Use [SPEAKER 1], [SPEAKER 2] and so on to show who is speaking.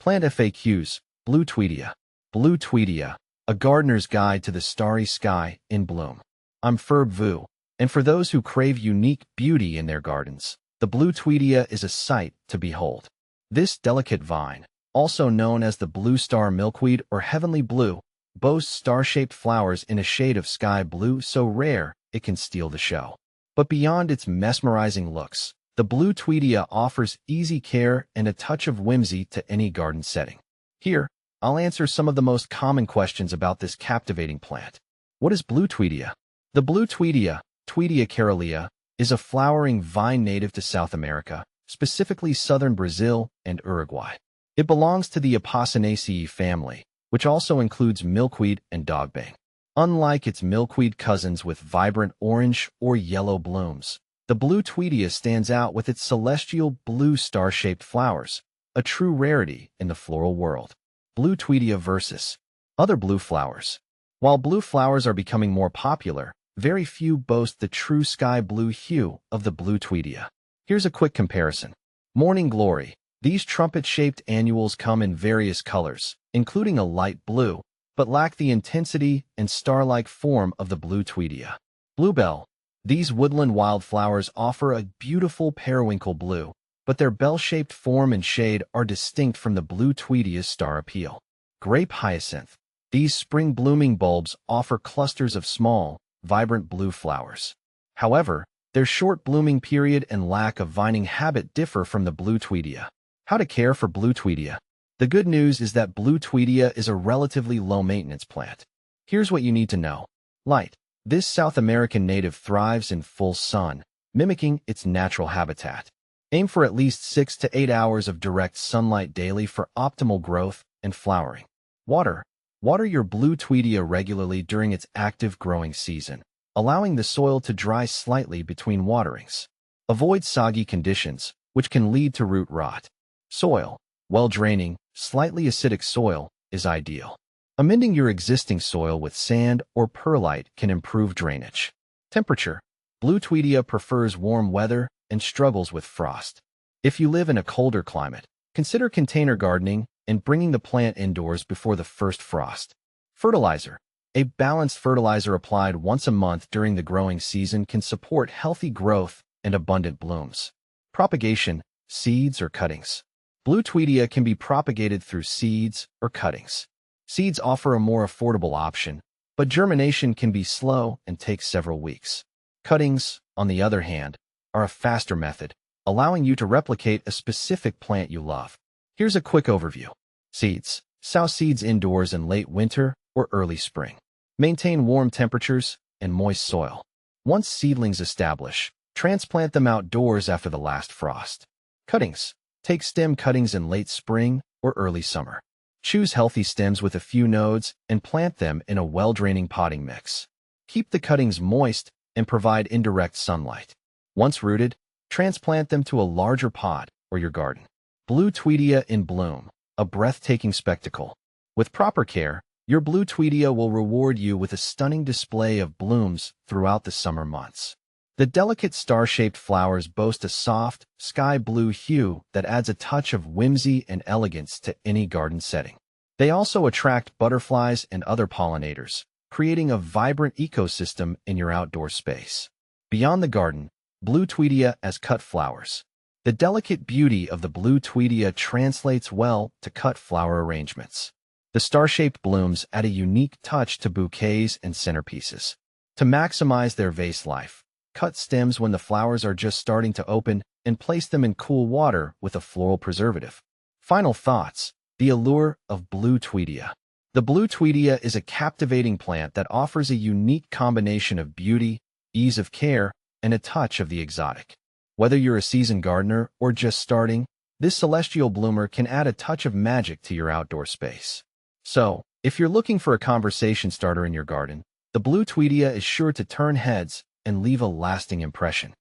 [SPEAKER 1] Plant FAQs, Blue Tweedia. Blue Tweedia, a gardener's guide to the starry sky in bloom. I'm Ferb Vu, and for those who crave unique beauty in their gardens, the Blue Tweedia is a sight to behold. This delicate vine, also known as the blue star milkweed or heavenly blue, boasts star-shaped flowers in a shade of sky blue so rare it can steal the show. But beyond its mesmerizing looks, the Blue Tweedia offers easy care and a touch of whimsy to any garden setting. Here, I'll answer some of the most common questions about this captivating plant. What is Blue Tweedia? The Blue Tweedia, Tweedia caerulea, is a flowering vine native to South America, specifically southern Brazil and Uruguay. It belongs to the Apocynaceae family, which also includes milkweed and dogbane. Unlike its milkweed cousins with vibrant orange or yellow blooms, the Blue Tweedia stands out with its celestial blue star-shaped flowers, a true rarity in the floral world. Blue Tweedia versus other blue flowers. While blue flowers are becoming more popular, very few boast the true sky blue hue of the Blue Tweedia. Here's a quick comparison. Morning Glory. These trumpet-shaped annuals come in various colors, including a light blue, but lack the intensity and star-like form of the Blue Tweedia. Bluebell. These woodland wildflowers offer a beautiful periwinkle blue, but their bell-shaped form and shade are distinct from the Blue Tweedia's star appeal. Grape Hyacinth. These spring-blooming bulbs offer clusters of small, vibrant blue flowers. However, their short blooming period and lack of vining habit differ from the Blue Tweedia. How to care for Blue Tweedia. The good news is that Blue Tweedia is a relatively low-maintenance plant. Here's what you need to know. Light. This South American native thrives in full sun, mimicking its natural habitat. Aim for at least 6 to 8 hours of direct sunlight daily for optimal growth and flowering. Water. Water your Blue Tweedia regularly during its active growing season, allowing the soil to dry slightly between waterings. Avoid soggy conditions, which can lead to root rot. Soil. Well-draining, slightly acidic soil is ideal. Amending your existing soil with sand or perlite can improve drainage. Temperature. Blue Tweedia prefers warm weather and struggles with frost. If you live in a colder climate, consider container gardening and bringing the plant indoors before the first frost. Fertilizer. A balanced fertilizer applied once a month during the growing season can support healthy growth and abundant blooms. Propagation, seeds or cuttings. Blue Tweedia can be propagated through seeds or cuttings. Seeds offer a more affordable option, but germination can be slow and take several weeks. Cuttings, on the other hand, are a faster method, allowing you to replicate a specific plant you love. Here's a quick overview. Seeds. Sow seeds indoors in late winter or early spring. Maintain warm temperatures and moist soil. Once seedlings establish, transplant them outdoors after the last frost. Cuttings. Take stem cuttings in late spring or early summer. Choose healthy stems with a few nodes and plant them in a well-draining potting mix. Keep the cuttings moist and provide indirect sunlight. Once rooted, transplant them to a larger pot or your garden. Blue Tweedia in bloom, a breathtaking spectacle. With proper care, your Blue Tweedia will reward you with a stunning display of blooms throughout the summer months. The delicate star-shaped flowers boast a soft, sky blue hue that adds a touch of whimsy and elegance to any garden setting. They also attract butterflies and other pollinators, creating a vibrant ecosystem in your outdoor space. Beyond the garden, Blue Tweedia as cut flowers. The delicate beauty of the Blue Tweedia translates well to cut flower arrangements. The star-shaped blooms add a unique touch to bouquets and centerpieces. To maximize their vase life, cut stems when the flowers are just starting to open and place them in cool water with a floral preservative. Final thoughts. The allure of Blue Tweedia. The Blue Tweedia is a captivating plant that offers a unique combination of beauty, ease of care, and a touch of the exotic. Whether you're a seasoned gardener or just starting, this celestial bloomer can add a touch of magic to your outdoor space. So, if you're looking for a conversation starter in your garden, the Blue Tweedia is sure to turn heads and leave a lasting impression.